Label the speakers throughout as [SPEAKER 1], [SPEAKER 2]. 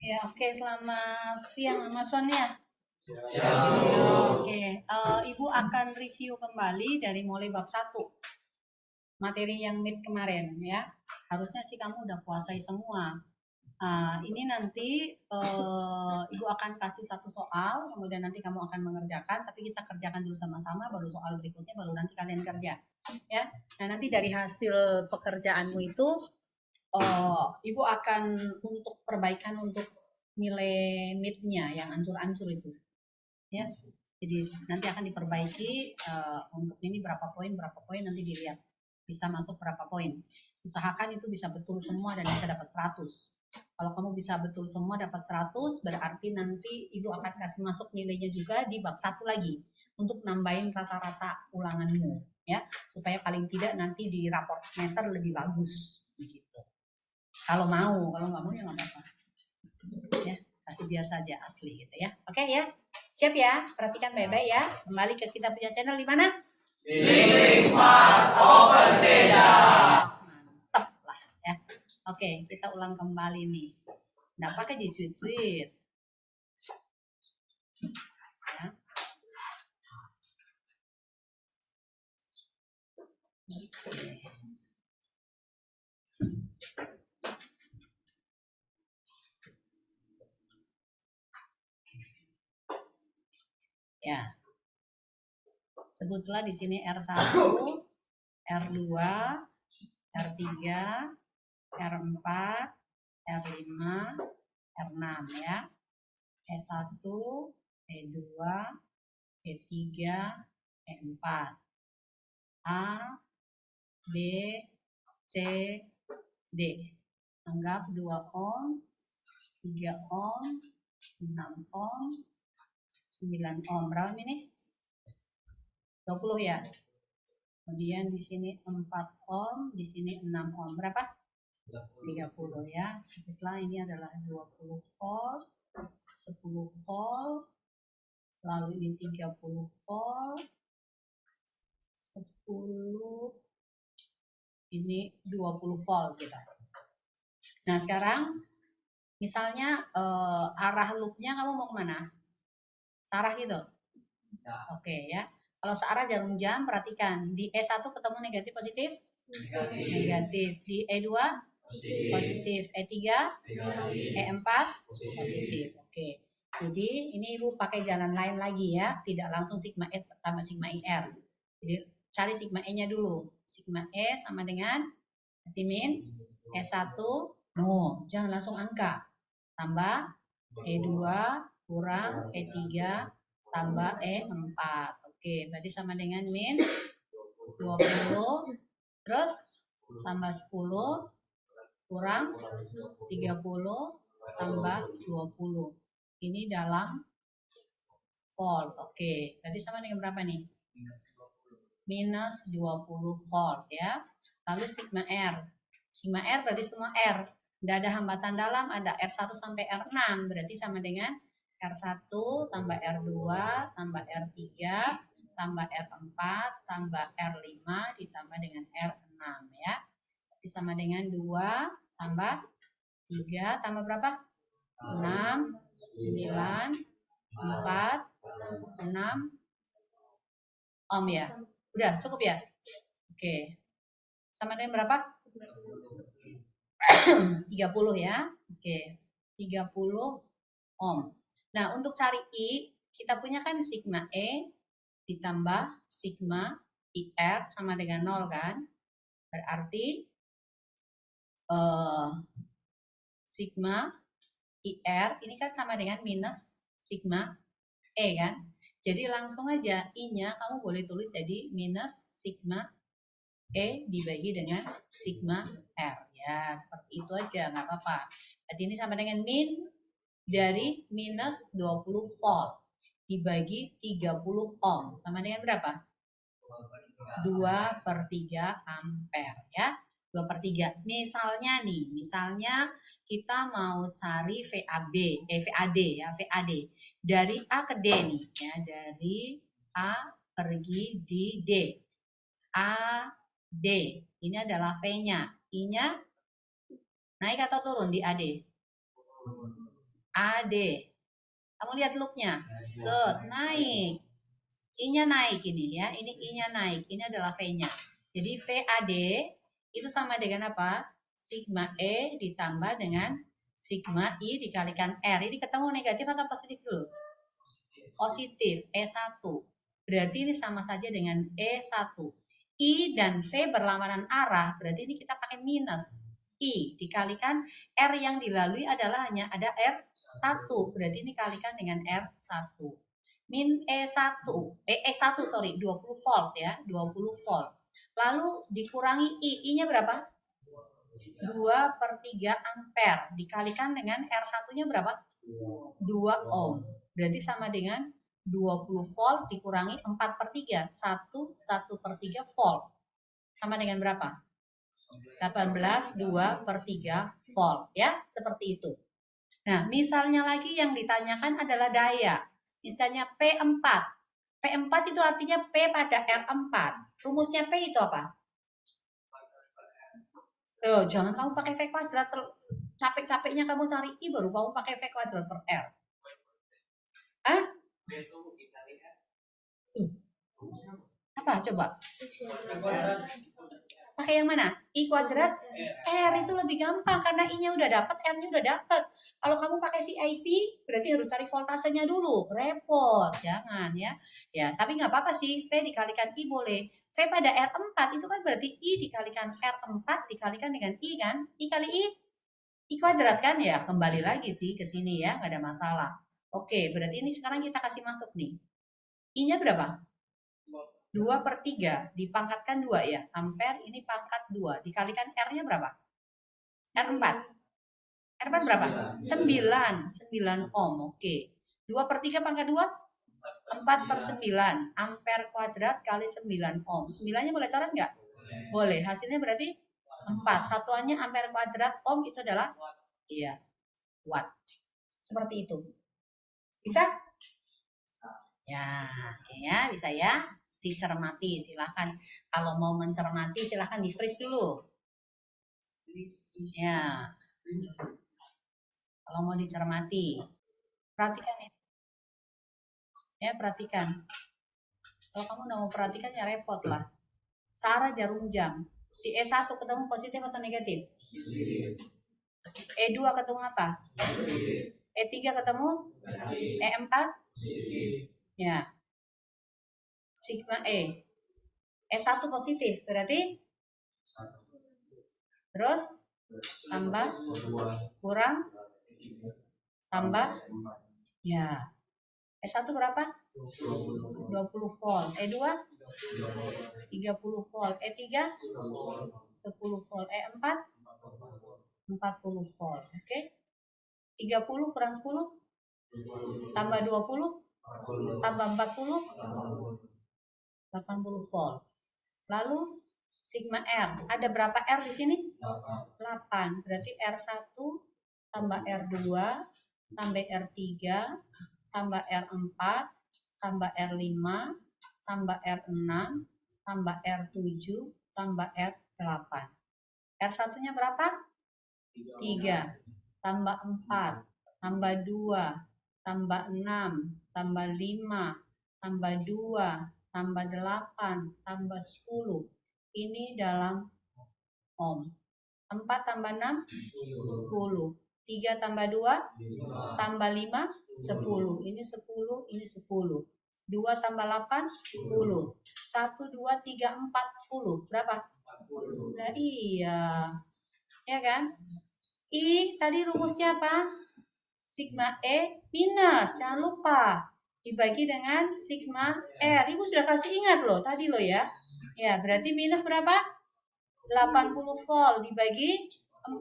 [SPEAKER 1] Ya, oke, selamat siang Mas Sonia. Oke, Ibu akan review kembali dari mulai bab 1. Materi yang mid kemarin ya. Harusnya sih kamu udah kuasai semua. Ini nanti Ibu akan kasih satu soal, kemudian nanti kamu akan mengerjakan, tapi kita kerjakan dulu sama-sama, baru soal berikutnya, baru nanti kalian kerja. Ya, nah nanti dari hasil pekerjaanmu itu, Ibu akan untuk perbaikan untuk nilai midnya yang ancur-ancur itu. Ya, jadi nanti akan diperbaiki untuk ini berapa poin nanti dilihat bisa masuk berapa poin. Usahakan itu bisa betul semua dan bisa dapat 100. Kalau kamu bisa betul semua dapat 100, berarti nanti Ibu akan kasih masuk nilainya juga di bab 1 lagi untuk nambahin rata-rata ulanganmu ya, supaya paling tidak nanti di raport semester lebih bagus begitu. Kalau nggak mau ya nggak apa-apa. Ya, kasih biasa aja asli gitu ya. Oke ya. Siap ya? Perhatikan baik-baik ya. Kembali ke kita punya channel di mana?
[SPEAKER 2] English Smart Open Beda.
[SPEAKER 1] Mantap lah ya. Oke, kita ulang kembali nih. Nggak pakai di sweet. Ya. Oke. Ya. Sebutlah di sini R1, R2, R3, R4, R5, R6 ya. E1, E2, E3, E4. A, B, C, D. Anggap 2 ohm, 3 ohm, 6 ohm, 9 ohm. Berapa ini? 20 ya. Kemudian di sini 4 ohm, di sini 6 ohm. Berapa? 30 ya. Setelah ini adalah 20 volt, 10 volt, lalu ini 30 volt, 10, ini 20 volt gitu. Nah sekarang misalnya arah loopnya kamu mau kemana? Searah gitu? Ya. Oke ya. Kalau searah jarum jam, perhatikan. Di E1 ketemu negatif positif? Negatif. Di E2? Positif. E3? E4? Positif. Oke. Jadi ini Ibu pakai jalan lain lagi ya. Tidak langsung sigma E tambah sigma IR. Jadi cari sigma E-nya dulu. Sigma E sama dengan berarti min E1. No, jangan langsung angka. Tambah E2 kurang E3 tambah E4. Oke, berarti sama dengan min 20 terus tambah 10 kurang 30 tambah 20. Ini dalam volt. Oke, berarti sama dengan berapa nih? Minus 20 volt ya. Lalu sigma R. Sigma R berarti semua R. Tidak ada hambatan dalam, ada R1 sampai R6. Berarti sama dengan R1 tambah R2 tambah R3 tambah R4 tambah R5 ditambah dengan R6 ya. Berarti sama dengan 2 tambah 3 tambah berapa? 6, 9, 4, 6 ohm ya. Udah cukup ya? Oke. Sama dengan berapa? 30 ya. Oke. 30 ohm. Nah, untuk cari I, kita punya kan sigma E ditambah sigma IR sama dengan 0 kan? Berarti sigma IR ini kan sama dengan minus sigma E kan? Jadi langsung aja I-nya kamu boleh tulis jadi minus sigma E dibagi dengan sigma R. Ya, seperti itu aja, nggak apa-apa. Berarti ini sama dengan min dari minus 20 volt dibagi 30 ohm. Sama dengan berapa? 2/3 ampere ya. 2/3. Misalnya kita mau cari VAD ya, VAD. Dari A ke D nih ya, dari A pergi di D. A, D. Ini adalah V-nya. I-nya naik atau turun di AD? AD. Kamu lihat loopnya. Set, naik. I-nya naik ini ya. Ini I-nya naik. Ini adalah V-nya. Jadi VAD itu sama dengan apa? Sigma E ditambah dengan sigma I dikalikan R. Ini ketemu negatif atau positif dulu? Positif. E1. Berarti ini sama saja dengan E1. I dan V berlawanan arah. Berarti ini kita pakai minus. I dikalikan R yang dilalui adalah hanya ada R1. Berarti ini kalikan dengan R1. Min E1. E1 sorry, 20 volt ya. 20 volt. Lalu dikurangi I. I-nya berapa? 2/3 ampere. Dikalikan dengan R1-nya berapa? 2 ohm. Berarti sama dengan 20 volt dikurangi 4/3. 1/3 volt. Sama dengan berapa? 18 2/3 volt. Ya, seperti itu. Nah, misalnya lagi yang ditanyakan adalah daya. Misalnya P4. P4 itu artinya P pada R4. Rumusnya P itu apa? Oh, jangan kamu pakai V kuadrat. Capek-capeknya kamu cari I baru kamu pakai V kuadrat per R. Hah? Apa coba? Pakai yang mana? I kuadrat R itu lebih gampang karena I-nya udah dapat, R-nya udah dapat. Kalau kamu pakai VIP berarti harus cari voltasenya dulu, repot, jangan ya. Ya, tapi nggak apa-apa sih, V dikalikan I boleh. V pada R4 itu kan berarti I dikalikan R4 dikalikan dengan I kan? I kali I kuadrat kan ya? Kembali lagi sih ke sini ya, nggak ada masalah. Oke, berarti ini sekarang kita kasih masuk nih. I-nya berapa? 2/3 dipangkatkan 2 ya. Ampere ini pangkat 2. Dikalikan R-nya berapa? R4. R4 berapa? 9. 9 ohm. Oke. 2/3 pangkat 2? 4/9. Ampere kuadrat kali 9 ohm. 9-nya boleh coret nggak? Boleh. Hasilnya berarti 4. Satuannya ampere kuadrat, ohm itu adalah iya, watt. Seperti itu. Bisa? Ya, oke ya, bisa ya. Dicermati, silahkan. Kalau mau mencermati, silahkan di freeze dulu. Ya. Kalau mau dicermati, perhatikan ya. Ya, perhatikan. Kalau kamu nggak mau perhatikan, ya repot lah. Searah jarum jam. Di E1 ketemu positif atau negatif? E2 ketemu apa? E3 ketemu? E4? Ya. Sigma E. E1 positif, berarti? Terus? Tambah? Kurang? Tambah? Ya. E1 berapa? 20 volt. E2? 30 volt. E3? 10 volt. E4? 40 volt. Oke? 30 kurang 10? Tambah 20? Tambah 40? 80 volt. Lalu sigma R. Ada berapa R di sini? 8. Berarti R1 tambah R2 tambah R3 tambah R4 tambah R5 tambah R6 tambah R7 tambah R8. R1-nya berapa? 3 tambah 4 tambah 2 tambah 6 tambah 5 tambah 2 tambah 8 tambah 10. Ini dalam ohm. 4 tambah 6 10. 3 tambah 2 tambah 5 10. Ini 10, ini 10. 2 tambah 8 10. 1 2 3 4 10. Berapa? Nah, iya. Ya kan? I tadi rumusnya apa? Sigma E minus, jangan lupa. Dibagi dengan sigma R. Ibu sudah kasih ingat loh tadi loh ya. Ya, berarti minus berapa? 80 volt dibagi 40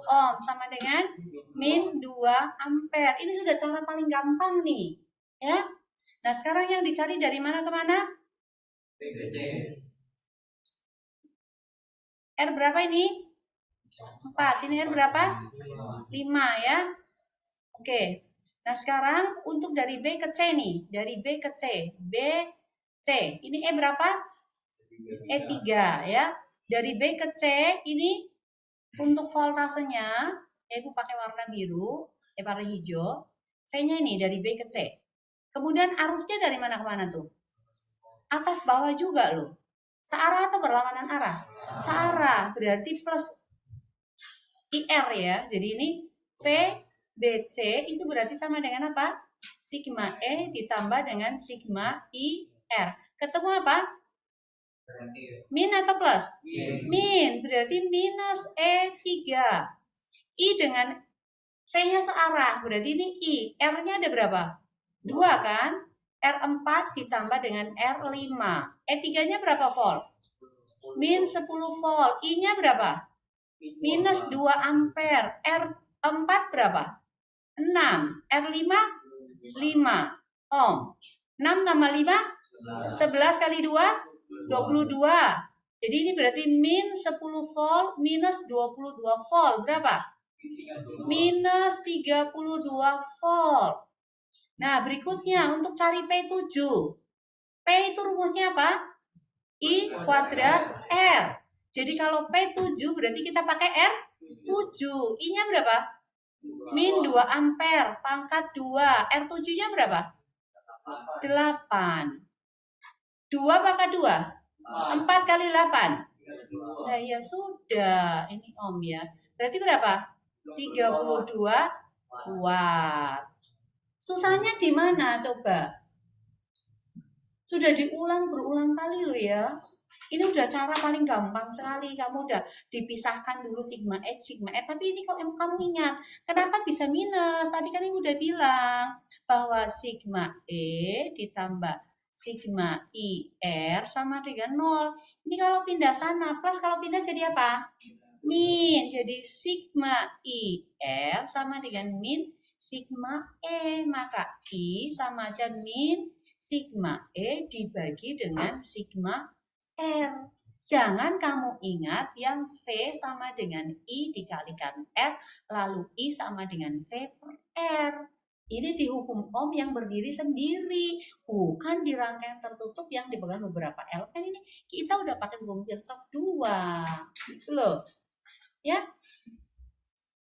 [SPEAKER 1] ohm sama dengan min 2 ampere. Ini sudah cara paling gampang nih. Ya. Nah, sekarang yang dicari dari mana ke mana? R berapa ini? 4. Ini R berapa? 5 ya. Oke. Nah, sekarang untuk dari B ke C nih. Dari B ke C. B, C. Ini E berapa? E3 ya. Dari B ke C ini untuk voltasenya, Ibu pakai warna biru. warna hijau. V-nya ini dari B ke C. Kemudian arusnya dari mana ke mana tuh? Atas bawah juga loh. Searah atau berlawanan arah? Searah, berarti plus IR ya. Jadi ini V, BC itu berarti sama dengan apa? Sigma E ditambah dengan sigma IR. Ketemu apa? Min atau plus? Min, berarti minus E3. I dengan V-nya searah, berarti ini I. R-nya ada berapa? 2 kan? R4 ditambah dengan R5. E3-nya berapa volt? Min 10 volt. I-nya berapa? Minus 2 ampere. R4 berapa? 6. R5? 5 ohm. 6 tambah 5? 11 kali 2? 22. Jadi ini berarti min 10 volt minus 22 volt. Berapa? Minus 32 volt. Nah, berikutnya untuk cari P7. P itu rumusnya apa? I kuadrat R. Jadi kalau P7 berarti kita pakai R7. I-nya berapa? Min 2 ampere pangkat 2. R7-nya berapa? 8. 2 pangkat 2? 4 kali 8. Nah, ya sudah. Ini ohm ya. Berarti berapa? 32 watt. Susahnya di mana coba? Sudah diulang berulang kali loh ya. Ini udah cara paling gampang sekali. Kamu udah dipisahkan dulu sigma X, sigma E. Tapi ini kalau kamu ingat, kenapa bisa minus? Tadi kan ibu udah bilang bahwa sigma E ditambah sigma IR sama dengan 0. Ini kalau pindah sana, plus kalau pindah jadi apa? Min. Jadi sigma IR sama dengan min sigma E. Maka I sama aja min sigma E dibagi dengan sigma R. Jangan kamu ingat yang V sama dengan I dikalikan R, lalu I sama dengan V per R. Ini di hukum Ohm yang berdiri sendiri, bukan di rangkaian tertutup yang dipegang beberapa elemen. Ini kita udah pakai hukum Kirchhoff 2. Gitu loh. Ya.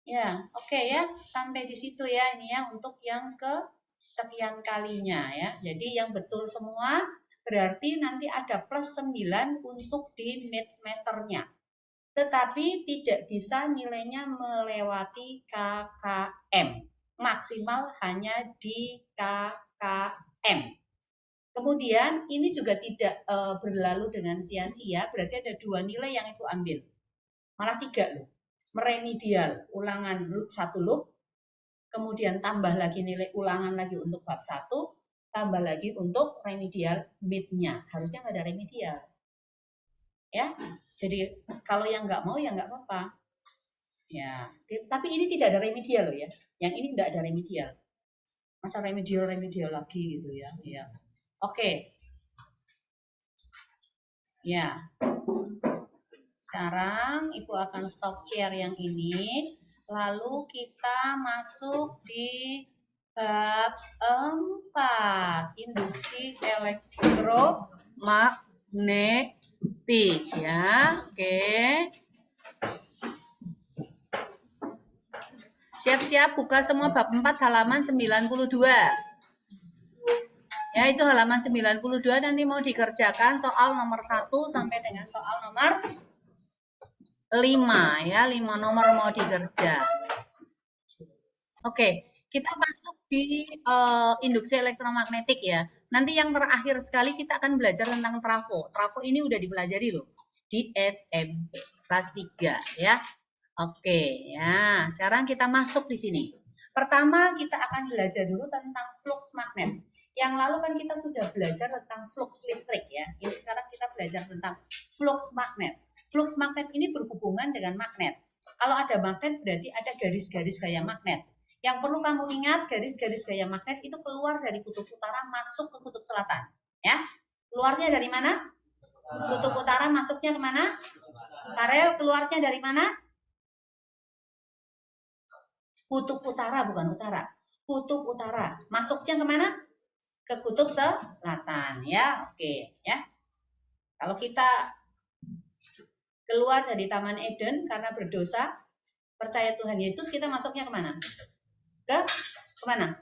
[SPEAKER 1] Ya, oke ya. Sampai di situ ya ini ya untuk yang ke sekian kalinya ya. Jadi yang betul semua berarti nanti ada plus 9 untuk di mid semesternya. Tetapi tidak bisa nilainya melewati KKM. Maksimal hanya di KKM. Kemudian ini juga tidak berlalu dengan sia-sia, berarti ada 2 nilai yang itu ambil. Malah 3 loh. Meremedial, ulangan 1 loop, kemudian tambah lagi nilai ulangan lagi untuk bab 1, tambah lagi untuk remedial mid-nya. Harusnya nggak ada remedial. Ya, jadi kalau yang nggak mau ya nggak apa-apa. Ya, tapi ini tidak ada remedial loh ya. Yang ini nggak ada remedial. Masa remedial lagi gitu ya. Ya. Oke. Ya. Sekarang Ibu akan stop share yang ini. Lalu kita masuk di bab 4, induksi elektromagnetik ya. Oke. Siap-siap buka semua bab 4 halaman 92. Ya, itu halaman 92 nanti mau dikerjakan soal nomor 1 sampai dengan soal nomor 5 ya, 5 nomor mau dikerja. Oke, kita masuk di induksi elektromagnetik ya. Nanti yang terakhir sekali kita akan belajar tentang trafo. Trafo ini udah dipelajari loh di SMP kelas 3 ya. Oke, ya. Sekarang kita masuk di sini. Pertama kita akan belajar dulu tentang flux magnet. Yang lalu kan kita sudah belajar tentang flux listrik ya. Ini sekarang kita belajar tentang flux magnet. Flux magnet ini berhubungan dengan magnet. Kalau ada magnet berarti ada garis-garis gaya magnet. Yang perlu kamu ingat, garis-garis gaya magnet itu keluar dari kutub utara masuk ke kutub selatan. Ya, keluarnya dari mana? Kutub utara masuknya kemana? Farel keluarnya dari mana? Kutub utara, bukan utara. Kutub utara. Masuknya kemana? Ke kutub selatan. Ya, oke. Ya. Kalau kita keluar dari Taman Eden karena berdosa, percaya Tuhan Yesus, kita masuknya kemana? kemana?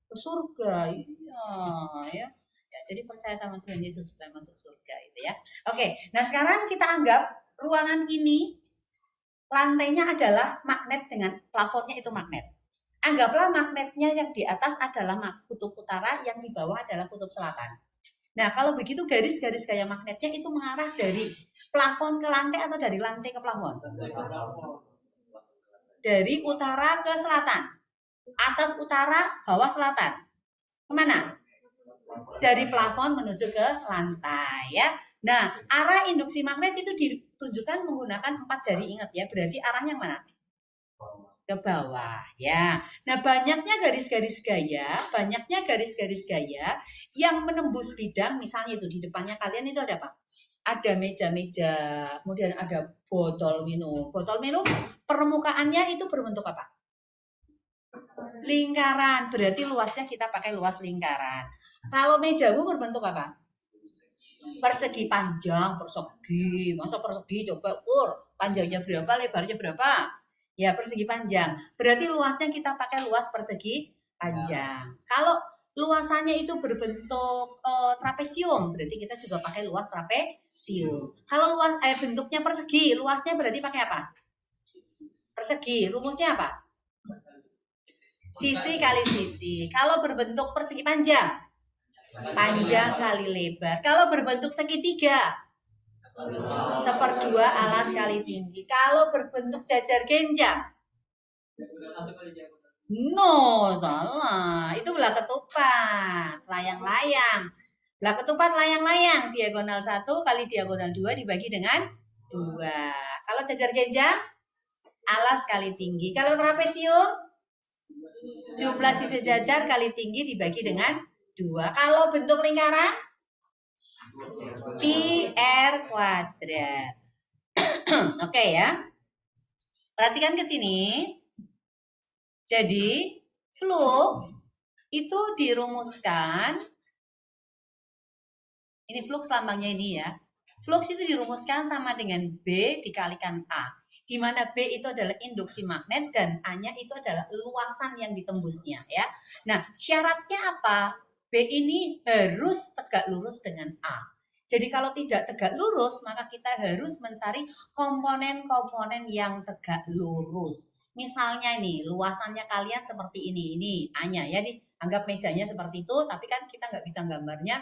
[SPEAKER 1] Ke surga. Iya, ya. Ya, jadi percaya sama Tuhan Yesus supaya masuk surga itu ya. Oke, nah sekarang kita anggap ruangan ini lantainya adalah magnet dengan plafonnya itu magnet. Anggaplah magnetnya yang di atas adalah kutub utara, yang di bawah adalah kutub selatan. Nah, kalau begitu garis-garis gaya magnetnya itu mengarah dari plafon ke lantai atau dari lantai ke plafon? Dari utara ke selatan. Atas utara, bawah selatan. Kemana? Dari plafon menuju ke lantai ya. Nah, arah induksi magnet itu ditunjukkan menggunakan 4 jari, ingat ya. Berarti arahnya mana? Ke bawah ya. Nah, banyaknya garis-garis gaya yang menembus bidang, misalnya itu di depannya kalian itu ada apa? Ada meja-meja, kemudian ada botol minum. Botol minum permukaannya itu berbentuk apa? Lingkaran, berarti luasnya kita pakai luas lingkaran. Kalau mejamu berbentuk apa? Persegi panjang, persegi. Masa persegi coba ukur, panjangnya berapa, lebarnya berapa? Ya, persegi panjang. Berarti luasnya kita pakai luas persegi panjang. Kalau luasannya itu berbentuk trapesium, berarti kita juga pakai luas trapesium. Kalau luas bentuknya persegi, luasnya berarti pakai apa? Persegi. Rumusnya apa? Sisi kali sisi. Kalau berbentuk persegi panjang, panjang kali lebar. Kalau berbentuk segitiga, 1/2 alas kali tinggi. Kalau berbentuk jajar genjang, no, salah. Itu belah ketupat, layang-layang. Belah ketupat layang-layang, diagonal 1 kali diagonal 2 dibagi dengan 2. Kalau jajar genjang, alas kali tinggi. Kalau trapesium, jumlah sisi jajar kali tinggi dibagi dengan 2. Kalau bentuk lingkaran, pi r kuadrat. Oke ya. Perhatikan ke sini. Jadi, flux itu dirumuskan. Ini flux lambangnya ini ya. Flux itu dirumuskan sama dengan B dikalikan A. Di mana B itu adalah induksi magnet dan A-nya itu adalah luasan yang ditembusnya ya. Nah, syaratnya apa? B ini harus tegak lurus dengan A. Jadi kalau tidak tegak lurus, maka kita harus mencari komponen-komponen yang tegak lurus. Misalnya ini, luasannya kalian seperti ini A-nya ya, anggap mejanya seperti itu, tapi kan kita nggak bisa gambarnya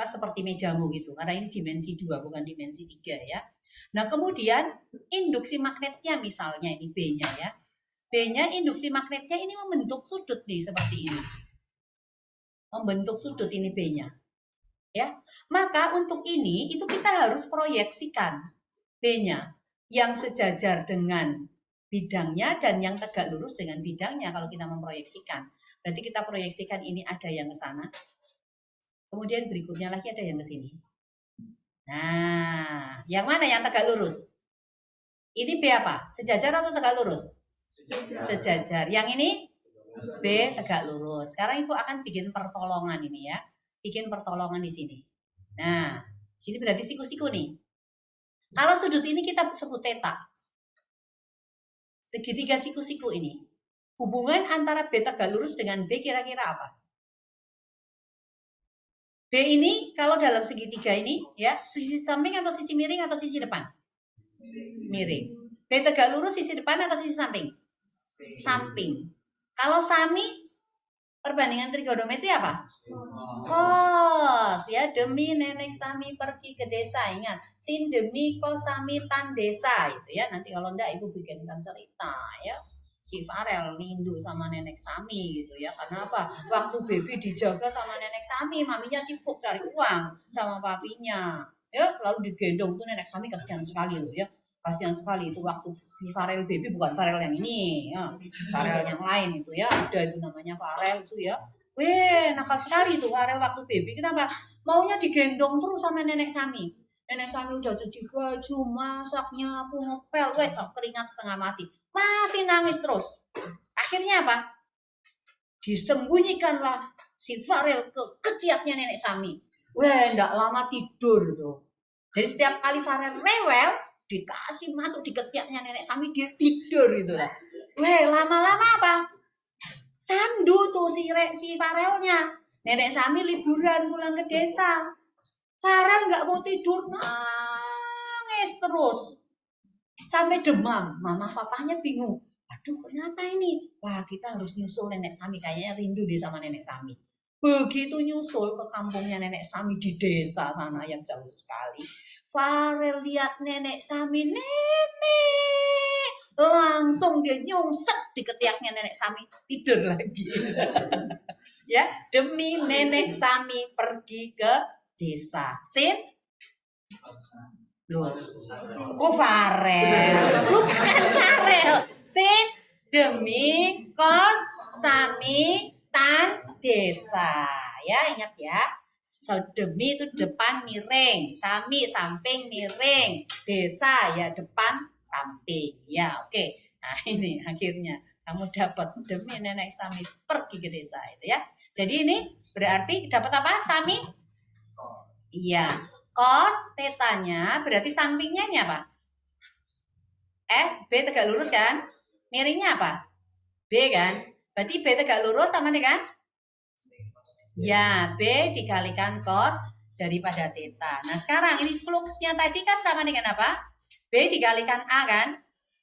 [SPEAKER 1] seperti mejamu gitu, karena ini dimensi 2 bukan dimensi 3 ya. Nah, kemudian induksi magnetnya misalnya ini B-nya ya. B-nya induksi magnetnya ini membentuk sudut nih seperti ini. Membentuk sudut ini B-nya. Ya. Maka untuk ini itu kita harus proyeksikan B-nya yang sejajar dengan bidangnya dan yang tegak lurus dengan bidangnya kalau kita memproyeksikan. Berarti kita proyeksikan ini ada yang ke sana. Kemudian berikutnya lagi ada yang ke sini. Nah, yang mana yang tegak lurus? Ini B apa? Sejajar atau tegak lurus? Sejajar. Yang ini B tegak lurus. Sekarang Ibu akan bikin pertolongan ini ya. Bikin pertolongan di sini. Nah, sini berarti siku-siku nih. Kalau sudut ini kita sebut theta. Segitiga siku-siku ini. Hubungan antara B tegak lurus dengan B kira-kira apa? B ini kalau dalam segitiga ini ya, sisi samping atau sisi miring atau sisi depan? Miring. B tegak lurus sisi depan atau sisi samping? Samping. Kalau sami perbandingan trigonometri apa? Kos ya, demi nenek Sami pergi ke desa, ingat sin demi kos Sami tan desa itu ya. Nanti kalau enggak Ibu bikinkan cerita ya. Si Farel rindu sama nenek Sami gitu ya. Karena apa? Waktu baby dijaga sama nenek Sami, maminya sibuk cari uang sama papinya. Ya, selalu digendong tuh nenek Sami, kasihan sekali loh ya. Kasihan sekali itu waktu si Farel baby, bukan Farel yang ini ya. Farel yang lain itu ya. Ada itu namanya Farel itu ya. Weh, nakal sekali tuh Farel waktu baby. Kenapa? Maunya digendong terus sama nenek Sami. Nenek Sami udah cuci baju, masaknya, ngepel, wes keringat setengah mati. Masih nangis terus. Akhirnya apa? Disembunyikanlah si Farel ke ketiaknya nenek Sami. Weh, enggak lama tidur tuh. Jadi setiap kali Farel rewel, dikasih masuk di ketiaknya nenek Sami, dia tidur gitu lah. Weh, lama-lama apa? Candu tuh si Farelnya. Nenek Sami liburan pulang ke desa. Farel nggak mau tidur, nangis terus. Sampai demam. Mama papanya bingung. Aduh, kenapa ini? Wah, kita harus nyusul nenek Sami. Kayaknya rindu deh sama nenek Sami. Begitu nyusul ke kampungnya nenek Sami di desa sana yang jauh sekali. Farel lihat nenek Sami, nenek. Langsung dia nyungsep di ketiaknya nenek Sami, tidur lagi. Ya, demi nenek Sami pergi ke desa. Sin? Loh, kok Farel? Bukan Farel. Sin demi kos Sami tan desa. Ya, ingat ya. Demi itu depan miring, Sami samping miring, desa ya depan samping. Ya, oke. Nah, ini akhirnya kamu dapat demi nenek Sami pergi ke desa itu ya. Jadi ini berarti dapat apa? Sami? Iya. Cos tetanya berarti sampingnya ini apa? B tegak lurus kan? Miringnya apa? B kan? Berarti B tegak lurus sama dengan? Ya, B dikalikan cos daripada theta. Nah, sekarang ini fluxnya tadi kan sama dengan apa? B dikalikan A kan?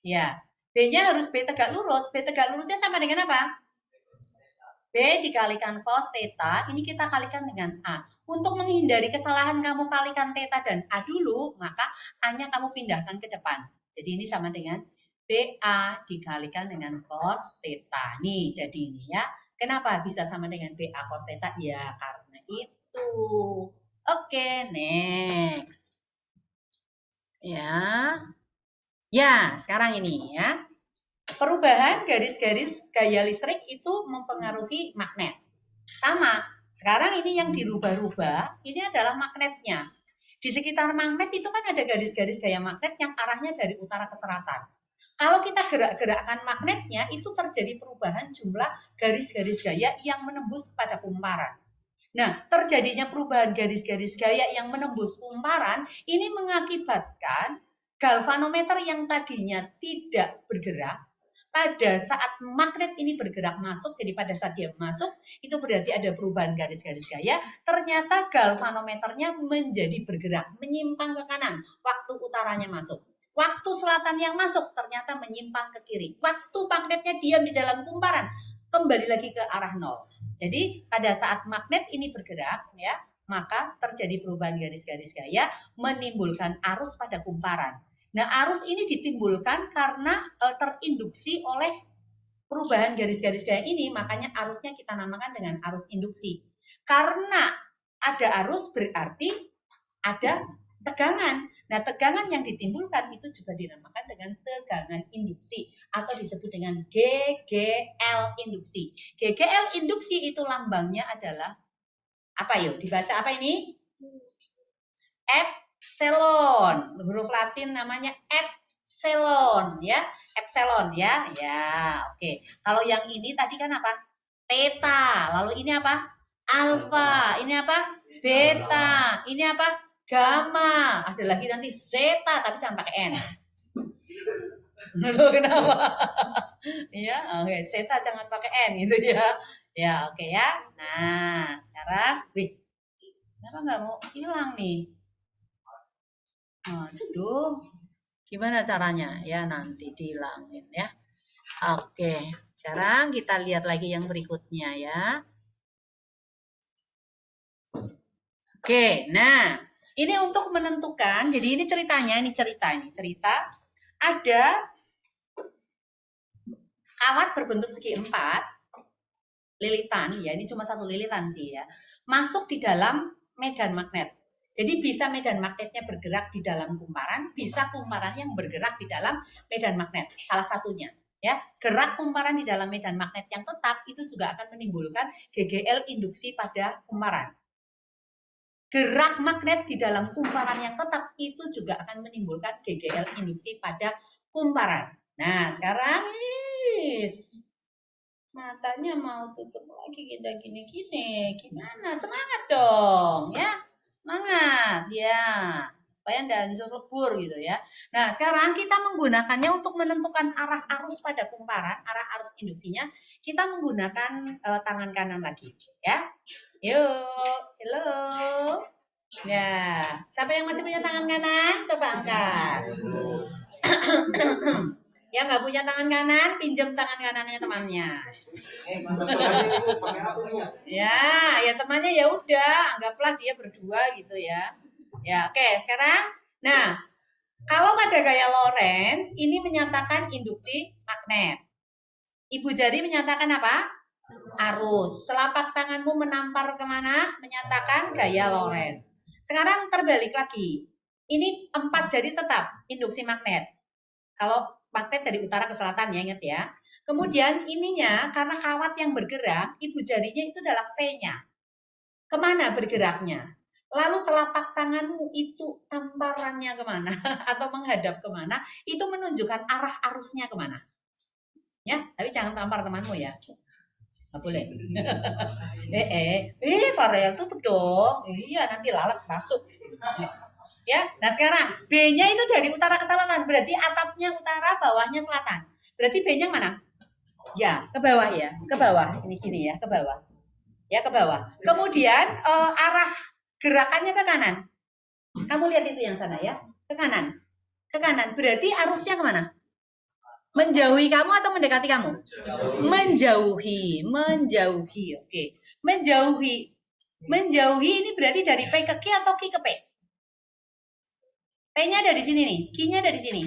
[SPEAKER 1] Ya. B-nya harus B tegak lurus. B tegak lurusnya sama dengan apa? B dikalikan cos theta, ini kita kalikan dengan A. Untuk menghindari kesalahan kamu kalikan theta dan A dulu, maka A-nya kamu pindahkan ke depan. Jadi ini sama dengan BA dikalikan dengan cos theta. Nih, jadi ini ya. Kenapa bisa sama dengan BA cos theta? Ya, karena itu. Oke, next. Ya. Ya, sekarang ini ya. Perubahan garis-garis gaya listrik itu mempengaruhi magnet. Sama, sekarang ini yang dirubah-rubah, ini adalah magnetnya. Di sekitar magnet itu kan ada garis-garis gaya magnet yang arahnya dari utara ke selatan. Kalau kita gerak-gerakkan magnetnya, itu terjadi perubahan jumlah garis-garis gaya yang menembus kepada kumparan. Nah, terjadinya perubahan garis-garis gaya yang menembus kumparan, ini mengakibatkan galvanometer yang tadinya tidak bergerak, pada saat magnet ini bergerak masuk, jadi pada saat dia masuk, itu berarti ada perubahan garis-garis gaya, ternyata galvanometernya menjadi bergerak, menyimpang ke kanan, waktu utaranya masuk. Waktu selatan yang masuk, ternyata menyimpang ke kiri. Waktu magnetnya diam di dalam kumparan, kembali lagi ke arah nol. Jadi, pada saat magnet ini bergerak, ya, maka terjadi perubahan garis-garis gaya, menimbulkan arus pada kumparan. Nah, arus ini ditimbulkan karena terinduksi oleh perubahan garis-garis gaya ini, makanya arusnya kita namakan dengan arus induksi. Karena ada arus berarti ada tegangan. Nah, tegangan yang ditimbulkan itu juga dinamakan dengan tegangan induksi atau disebut dengan GGL induksi. GGL induksi itu lambangnya adalah apa yuk? Dibaca apa ini? Epsilon, huruf Latin namanya epsilon ya, epsilon ya, ya oke. Kalau yang ini tadi kan apa? Theta, lalu ini apa? Alpha, ini apa? Beta, ini apa? Gamma, ada lagi nanti zeta tapi jangan pakai N. Lalu kenapa? Ya, oke, zeta jangan pakai N itu ya. Ya, oke ya. Nah, sekarang, kenapa nggak mau hilang nih? Aduh, gimana caranya? Ya nanti dihilangin ya. Oke, sekarang kita lihat lagi yang berikutnya ya. Oke, nah ini untuk menentukan. Jadi ini ceritanya, ini cerita. Ada kawat berbentuk segi 4, lilitan ya. Ini cuma satu lilitan sih ya. Masuk di dalam medan magnet. Jadi bisa medan magnetnya bergerak di dalam kumparan, bisa kumparan yang bergerak di dalam medan magnet. Salah satunya, ya. Gerak kumparan di dalam medan magnet yang tetap itu juga akan menimbulkan GGL induksi pada kumparan. Gerak magnet di dalam kumparan yang tetap itu juga akan menimbulkan GGL induksi pada kumparan. Nah, sekarang matanya mau tutup lagi gini. Gimana? Semangat dong, ya. Semangat, ya. supaya tidak hancur lebur gitu ya. Nah, sekarang kita menggunakannya untuk menentukan arah arus pada kumparan, arah arus induksinya, kita menggunakan tangan kanan lagi ya. Yuk, halo. Ya, siapa yang masih punya tangan kanan? Coba angkat. Yang nggak punya tangan kanan, pinjam tangan kanannya temannya. Ya temannya ya udah, anggaplah dia berdua gitu ya. Ya, oke, sekarang. Nah, kalau pada gaya Lorentz, ini menyatakan induksi magnet. Ibu jari menyatakan apa? Arus. Telapak tanganmu menampar kemana? Menyatakan gaya Lorentz. Sekarang terbalik lagi. Ini 4 jari tetap induksi magnet. Kalau magnet dari utara ke selatan ya, ingat ya. Kemudian ininya karena kawat yang bergerak, ibu jarinya itu adalah V-nya. Kemana bergeraknya? Lalu telapak tanganmu itu tamparannya kemana? Atau menghadap kemana? Itu menunjukkan arah arusnya kemana. Ya, tapi jangan tampar temanmu ya. Nggak boleh. Farel tutup dong. Iya, nanti lalat masuk. Ya, nah sekarang B-nya itu dari utara ke selatan, berarti atapnya utara, bawahnya selatan. Berarti B-nya mana? Ya, ke bawah ya, ke bawah. Ini gini ya, ke bawah. Ya, ke bawah. Kemudian arah gerakannya ke kanan. Kamu lihat itu yang sana ya, ke kanan. Ke kanan. Berarti arusnya kemana? Menjauhi kamu atau mendekati kamu? Menjauhi, menjauhi. Oke. Menjauhi. Menjauhi ini berarti dari P ke Q atau Q ke P? P-nya ada di sini nih, Q-nya ada di sini.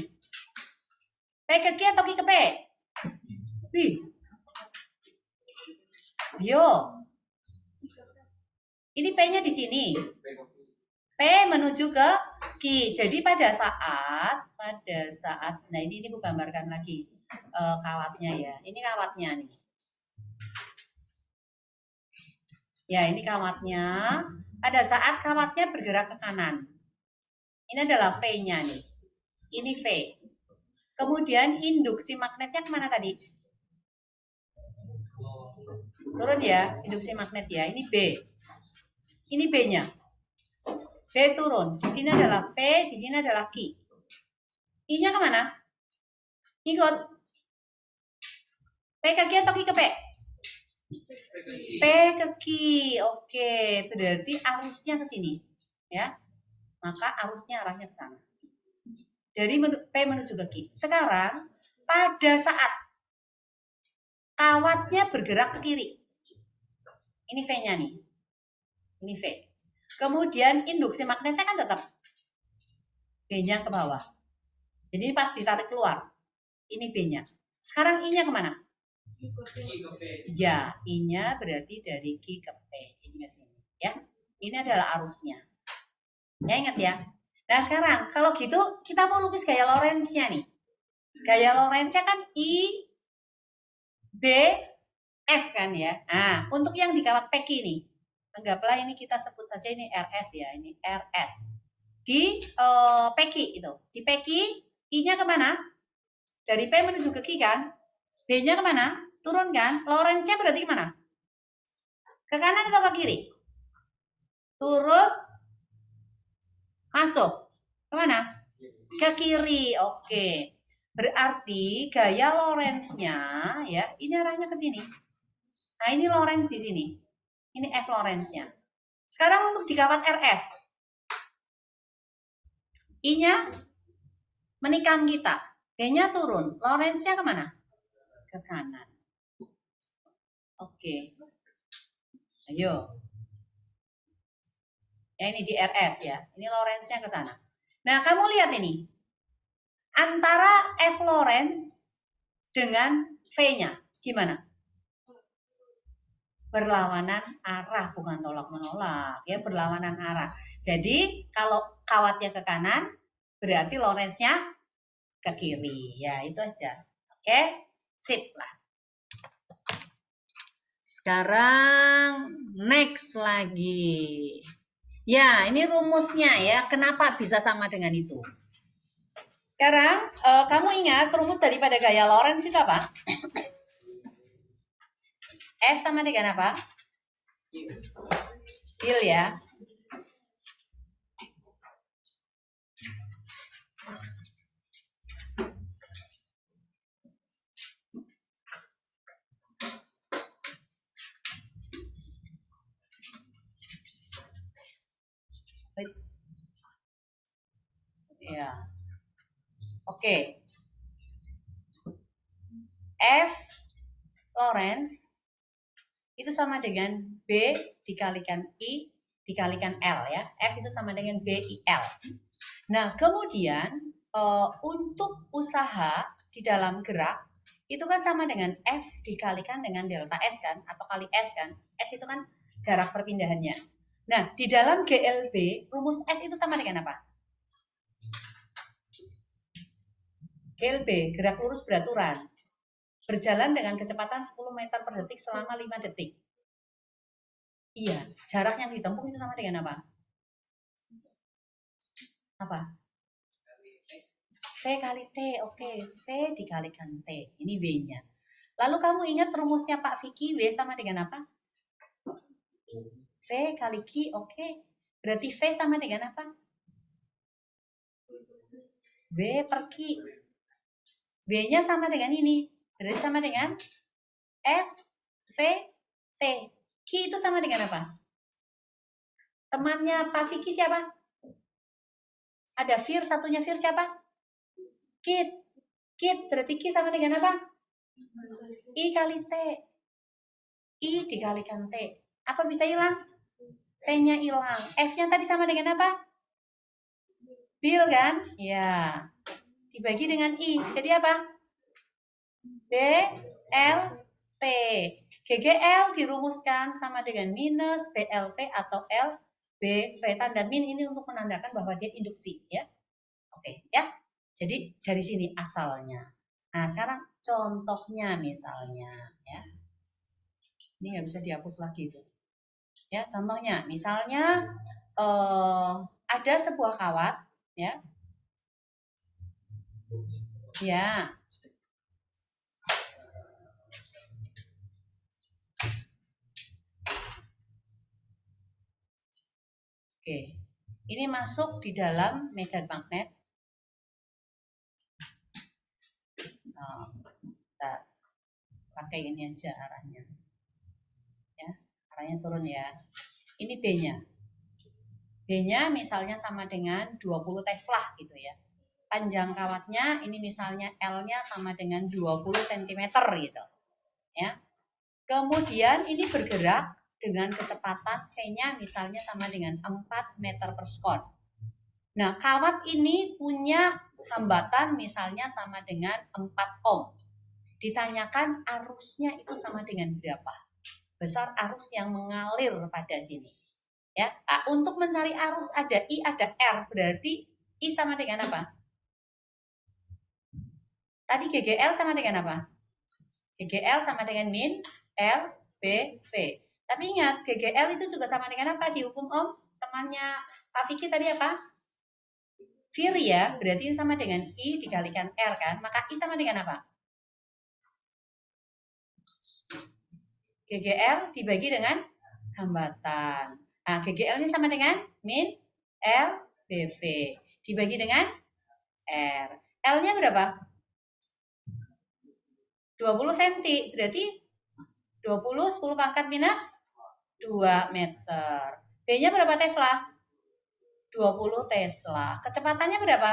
[SPEAKER 1] P ke Q atau Q ke P? Ayo. Ini P-nya di sini. P menuju ke Q. Jadi pada saat, nah ini ibu gambarkan lagi kawatnya ya. Ini kawatnya nih. Ya, ini kawatnya. Pada saat kawatnya bergerak ke kanan. Ini adalah V-nya nih. Ini V. Kemudian induksi magnetnya kemana tadi? Turun ya, induksi magnet ya. Ini B. Ini B-nya. B turun. Di sini adalah P, di sini adalah Q. I-nya kemana? Ikut. P ke Q atau Q ke P? P ke Q. Oke, berarti arusnya ke sini. Ya. Maka arusnya arahnya ke sana. Dari P menuju ke Q. Sekarang, pada saat kawatnya bergerak ke kiri. Ini V-nya nih. Ini V. Kemudian induksi magnetnya kan tetap B-nya ke bawah. Jadi pas ditarik keluar. Ini B-nya. Sekarang I-nya kemana? Ya, I-nya berarti dari Q ke P. Ini ke sini. Ya. Ini adalah arusnya. Ya, ingat ya. Nah, sekarang kalau gitu kita mau lukis gaya Lorentz-nya nih. Gaya Lorentz-nya kan I, B, F kan ya. Nah, untuk yang di kawat PQ ini. Anggaplah ini kita sebut saja ini RS ya. Ini RS. Di PQ itu. Di PQ, I-nya kemana? Dari P menuju ke Q kan? B-nya kemana? Turun kan? Lorentz-nya berarti kemana? Ke kanan atau ke kiri? Turun, masuk. Kemana? Ke kiri. Oke. Berarti gaya Lorentz-nya ya, ini arahnya ke sini. Nah, ini Lorentz di sini. Ini F Lorentz-nya. Sekarang untuk di kawat RS. I-nya menikam kita. B-nya turun. Lorentz-nya kemana? Ke kanan. Oke. Ayo. Ya, ini di RS ya. Ini Lorentz-nya ke sana. Nah, kamu lihat ini. Antara F Lorentz dengan V-nya. Gimana? Berlawanan arah, bukan tolak-menolak. Ya, berlawanan arah. Jadi, kalau kawatnya ke kanan, berarti Lorentz-nya ke kiri. Ya, itu aja. Oke? Sip lah. Sekarang next lagi. Ya, ini rumusnya ya. Kenapa bisa sama dengan itu? Sekarang kamu ingat rumus daripada gaya Lorentz itu apa? F sama dengan apa? Bil ya. Ya. Oke. F Lorentz itu sama dengan B dikalikan I dikalikan L ya. F itu sama dengan BIL. Nah, kemudian untuk usaha di dalam gerak itu kan sama dengan F dikalikan dengan delta S kan, atau kali S kan. S itu kan jarak perpindahannya. Nah, di dalam GLB, rumus S itu sama dengan apa? GLB, gerak lurus beraturan. Berjalan dengan kecepatan 10 meter per detik selama 5 detik. Iya, jarak yang ditempuh itu sama dengan apa? Apa? V kali T, oke. V dikalikan T, ini W-nya. Lalu kamu ingat rumusnya Pak Vicky, W sama dengan apa? V kali Q, oke. Berarti V sama dengan apa? W per Q. W-nya sama dengan ini. Berarti sama dengan F, V, T. Q itu sama dengan apa? Temannya Pak Vicky siapa? Ada Fir, satunya Fir siapa? Kit. Kit, berarti Q sama dengan apa? I kali T. I dikalikan T. Apa bisa hilang? T-nya hilang. F-nya tadi sama dengan apa? Bil kan? Ya. Dibagi dengan I. Jadi apa? B, L, V. GGL dirumuskan sama dengan minus BLV atau LBV. Tanda min ini untuk menandakan bahwa dia induksi. Ya. Oke, ya. Jadi dari sini asalnya. Nah, sekarang contohnya misalnya. Ya. Ini nggak bisa dihapus lagi itu. Ya, contohnya misalnya ada sebuah kawat, ya. Ya. Oke. Ini masuk di dalam medan magnet. Nah, kita pakai ini aja arahnya. Ya, arahnya turun ya. Ini B-nya. B-nya misalnya sama dengan 20 Tesla gitu ya. Panjang kawatnya ini misalnya L-nya sama dengan 20 cm gitu. Ya. Kemudian ini bergerak dengan kecepatan V-nya misalnya sama dengan 4 meter per sekon. Nah, kawat ini punya hambatan misalnya sama dengan 4 ohm. Ditanyakan arusnya itu sama dengan berapa? Besar arus yang mengalir pada sini. Ya, nah, untuk mencari arus ada I, ada R, berarti I sama dengan apa? Tadi GGL sama dengan apa? GGL sama dengan min L, B, V. Tapi ingat, GGL itu juga sama dengan apa di hukum Ohm? Temannya Pak Vicky tadi apa? Fir ya, berarti sama dengan I dikalikan R kan? Maka I sama dengan apa? GGL dibagi dengan hambatan. Nah, GGL ini sama dengan min L, BV. Dibagi dengan R. L-nya berapa? 20 cm. Berarti 20, 10 pangkat minus 2 meter. B-nya berapa Tesla? 20 Tesla. Kecepatannya berapa?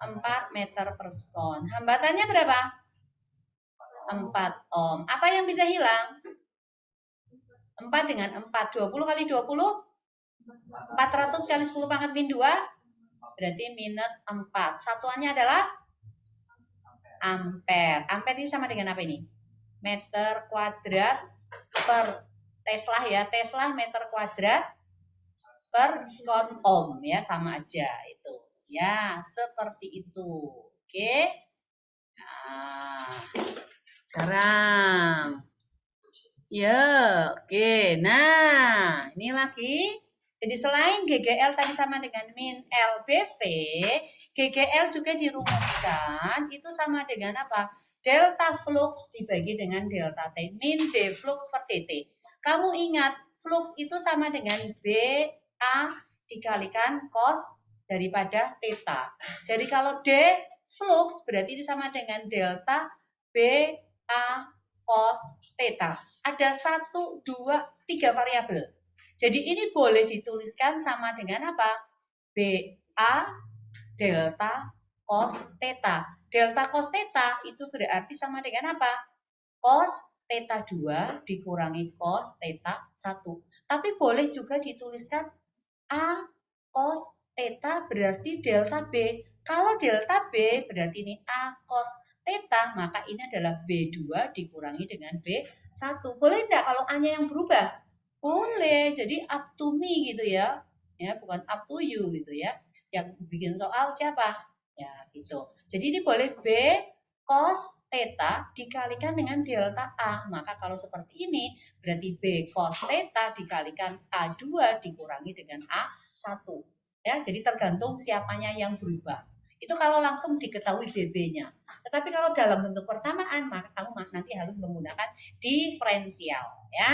[SPEAKER 1] 4 meter per sekon. Hambatannya berapa? 4 ohm. Apa yang bisa hilang? 4 dengan 4. 20 kali 20? 400 kali 10 pangkat min 2? Berarti minus 4. Satuannya adalah ampere. Ampere ini sama dengan apa ini? Meter kuadrat per Tesla ya. Tesla meter kuadrat per sekon ohm ya, sama aja itu. Ya, seperti itu. Oke. Nah, sekarang ya, oke. Nah, ini lagi. Jadi selain GGL tadi sama dengan min LBV, GGL juga dirumuskan itu sama dengan apa? Delta flux dibagi dengan delta T, min D flux per dt. Kamu ingat, flux itu sama dengan BA dikalikan cos daripada theta. Jadi kalau D flux berarti ini sama dengan delta BA cos theta. Ada 1, 2, 3 variabel. Jadi ini boleh dituliskan sama dengan apa? BA delta cos theta. Delta cos theta itu berarti sama dengan apa? Cos theta 2 dikurangi cos theta 1. Tapi boleh juga dituliskan A cos theta berarti delta B. Kalau delta B berarti ini A cos theta, maka ini adalah B2 dikurangi dengan B1. Boleh enggak kalau A-nya yang berubah? Boleh. Jadi up to me gitu ya. Ya, bukan up to you gitu ya. Yang bikin soal siapa? Ya, gitu. Jadi ini boleh B cos theta dikalikan dengan delta A. Maka kalau seperti ini, berarti B cos theta dikalikan A2 dikurangi dengan A1. Ya, jadi tergantung siapanya yang berubah. Itu kalau langsung diketahui BB-nya. Tetapi kalau dalam bentuk persamaan, maka kamu nanti harus menggunakan diferensial. Ya.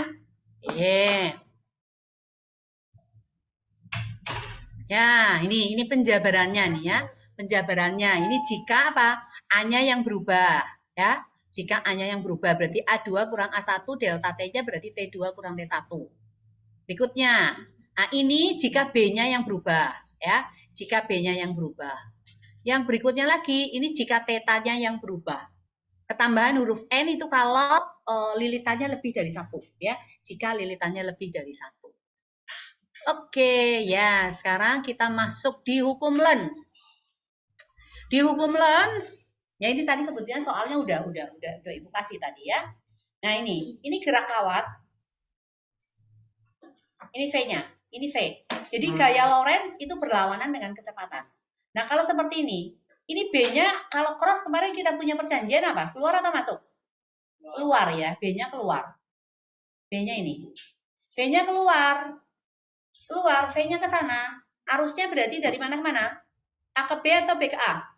[SPEAKER 1] Ya, ini penjabarannya nih ya. Penjabarannya ini jika apa? A-nya yang berubah, ya. Jika A-nya yang berubah berarti A2 kurang A1 delta T-nya berarti T2 kurang T1. Berikutnya, ini jika B-nya yang berubah, ya. Jika B-nya yang berubah. Yang berikutnya lagi, ini jika theta-nya yang berubah. Ketambahan huruf N itu kalau lilitannya lebih dari 1, ya. Jika lilitannya lebih dari 1. Oke, ya sekarang kita masuk di hukum Lenz. Di hukum Lenz, ya ini tadi sebetulnya soalnya udah Ibu kasih tadi ya. Nah ini gerak kawat. Ini V-nya, ini V. Jadi gaya Lorentz itu berlawanan dengan kecepatan. Nah kalau seperti ini B-nya kalau cross kemarin kita punya perjanjian apa? Keluar atau masuk? Keluar ya, B-nya keluar. B-nya ini. B-nya keluar, V-nya ke sana. Arusnya berarti dari mana ke mana? A ke B atau B ke A?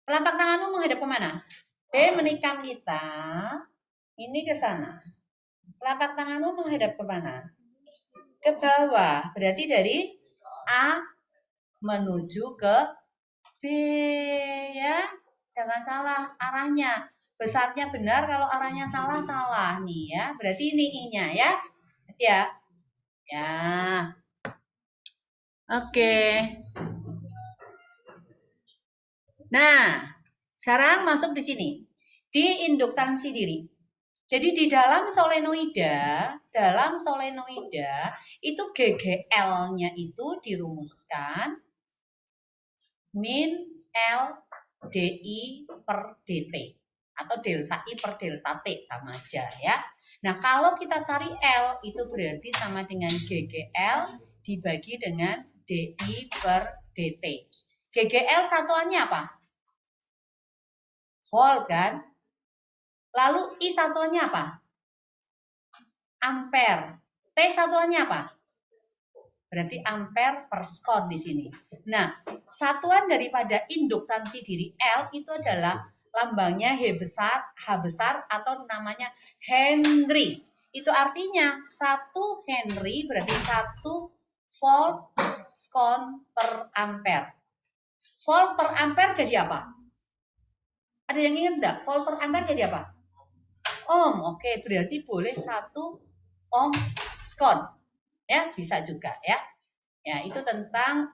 [SPEAKER 1] Telapak tanganmu menghadap ke mana? B menikam kita. Ini ke sana. Telapak tanganmu menghadap ke mana? Ke bawah. Berarti dari A menuju ke B ya. Jangan salah arahnya. Besarnya benar, kalau arahnya salah, salah nih ya. Berarti ini I-nya ya. Ya. Ya. Oke. Nah, sekarang masuk di sini. Di induktansi diri. Jadi di dalam solenoida itu GGL-nya itu dirumuskan min L DI per DT atau delta I per delta T sama aja ya. Nah, kalau kita cari L itu berarti sama dengan GGL dibagi dengan DI per DT. GGL satuannya apa? Volt kan? Lalu I satuannya apa? Ampere. T satuannya apa? Berarti ampere per skon di sini. Nah, satuan daripada induktansi diri L itu adalah lambangnya H besar atau namanya Henry. Itu artinya 1 Henry berarti 1 volt skon per ampere. Volt per ampere jadi apa? Ada yang ingat enggak? Volt per ampere jadi apa? Ohm. Oke, berarti boleh 1 ohm skon. Ya, bisa juga ya. Ya, itu tentang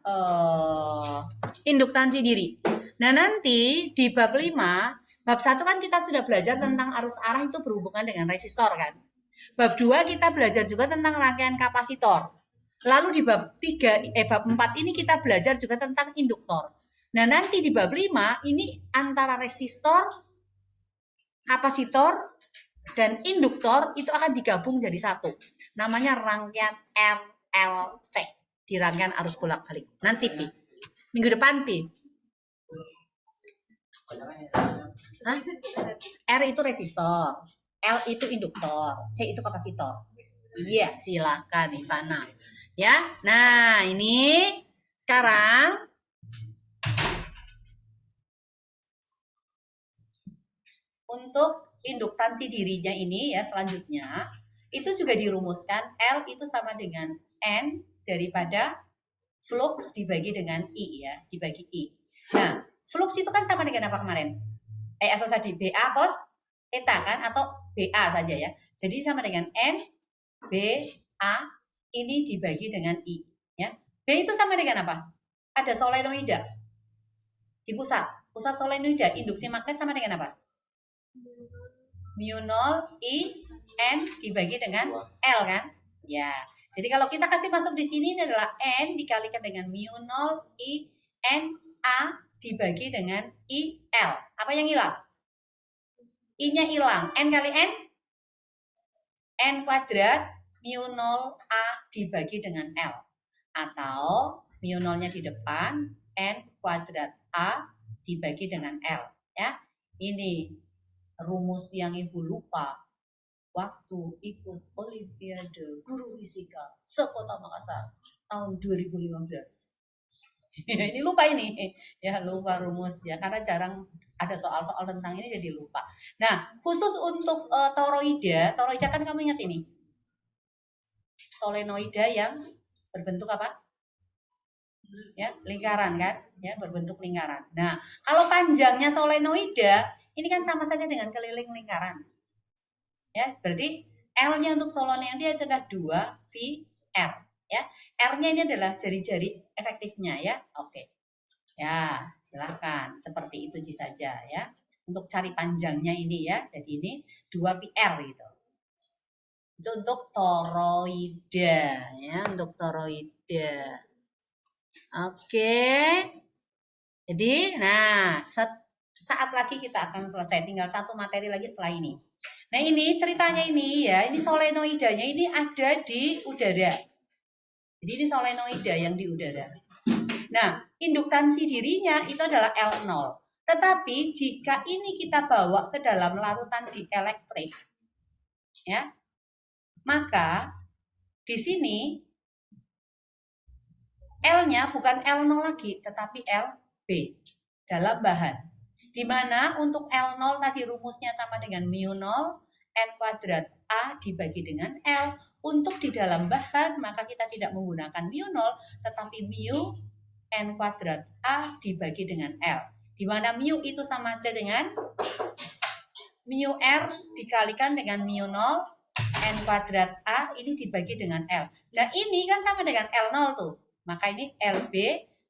[SPEAKER 1] induktansi diri. Nah, nanti di bab 5, bab 1 kan kita sudah belajar tentang arus arah itu berhubungan dengan resistor kan. Bab 2 kita belajar juga tentang rangkaian kapasitor. Lalu di bab 4 ini kita belajar juga tentang induktor. Nah, nanti di bab 5 ini antara resistor, kapasitor, dan induktor itu akan digabung jadi satu. Namanya rangkaian RLC. Di rangkaian arus bolak-balik. Nanti, Pi. Minggu depan, Pi. Hah? R itu resistor. L itu induktor. C itu kapasitor. Iya, silakan Ivana. Ya, nah ini sekarang untuk induktansi dirinya ini ya selanjutnya itu juga dirumuskan L itu sama dengan N daripada flux dibagi dengan I ya, dibagi I. Nah, flux itu kan sama dengan apa kemarin? Atau tadi BA cos theta kan atau BA saja ya. Jadi sama dengan N B, A, ini dibagi dengan I. Ya. B itu sama dengan apa? Ada solenoida di pusat. Pusat solenoida, induksi magnet sama dengan apa? Mu 0 I N dibagi dengan L kan? Ya. Jadi kalau kita kasih masuk di sini ini adalah N dikalikan dengan mu 0 I N A dibagi dengan I L. Apa yang hilang? I-nya hilang. N kali N? N kuadrat mu 0 A dibagi dengan L. Atau mu 0-nya di depan, N kuadrat A dibagi dengan L. Ya. Ini rumus yang Ibu lupa waktu ikut Olimpiade Guru Fisika Sekota Makassar tahun 2015. Ini lupa ini, ya lupa rumus ya karena jarang ada soal-soal tentang ini jadi lupa. Nah khusus untuk toroida kan kamu ingat ini solenoida yang berbentuk apa? Ya lingkaran kan, ya berbentuk lingkaran. Nah kalau panjangnya solenoida ini kan sama saja dengan keliling lingkaran. Ya, berarti L-nya untuk solenoida itu adalah 2 pi R. Ya, R-nya ini adalah jari-jari efektifnya ya. Oke. Ya, silahkan. Seperti itu saja ya. Untuk cari panjangnya ini ya. Jadi ini 2 pi R gitu. Itu untuk toroida ya, untuk toroida. Oke. Jadi, nah, saat lagi kita akan selesai. Tinggal satu materi lagi setelah ini. Nah ini ceritanya ini ya, ini solenoidanya ini ada di udara. Jadi ini solenoida yang di udara. Nah, induktansi dirinya itu adalah L0. Tetapi jika ini kita bawa ke dalam larutan dielektrik, ya, maka di sini L-nya bukan L0 lagi, tetapi LB dalam bahan. Di mana untuk L0 tadi rumusnya sama dengan mu 0 N kuadrat A dibagi dengan L. Untuk di dalam bahan maka kita tidak menggunakan mu 0 tetapi mu N kuadrat A dibagi dengan L. Di mana mu itu sama aja dengan mu R dikalikan dengan mu 0 N kuadrat A ini dibagi dengan L. Nah ini kan sama dengan L0 tuh. Maka ini LB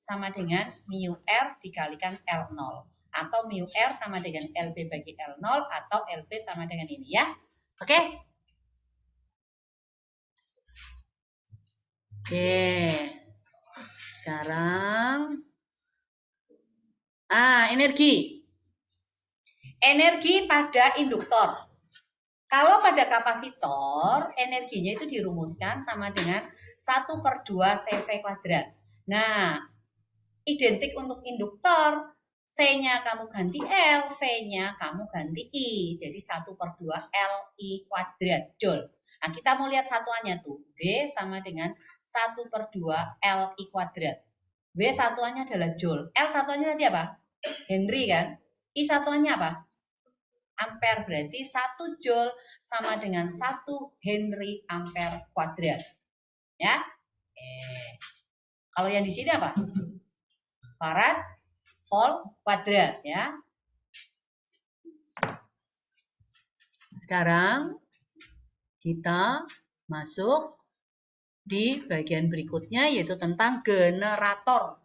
[SPEAKER 1] sama dengan mu R dikalikan L0. Atau mu R sama dengan LB bagi L0 atau LB sama dengan ini ya. Oke? Oke. Sekarang energi. Energi pada induktor. Kalau pada kapasitor, energinya itu dirumuskan sama dengan 1/2 CV kuadrat. Nah, identik untuk induktor. C-nya kamu ganti L, V-nya kamu ganti I. Jadi 1/2 LI kuadrat Joule. Nah, kita mau lihat satuannya tuh. V sama dengan 1/2 LI kuadrat. V satuannya adalah Joule. L satuannya tadi apa? Henry kan? I satuannya apa? Ampere. Berarti 1 Joule sama dengan 1 Henry ampere kuadrat. Ya? Kalau yang di sini apa? Farad volt kuadrat ya. Sekarang kita masuk di bagian berikutnya yaitu tentang generator.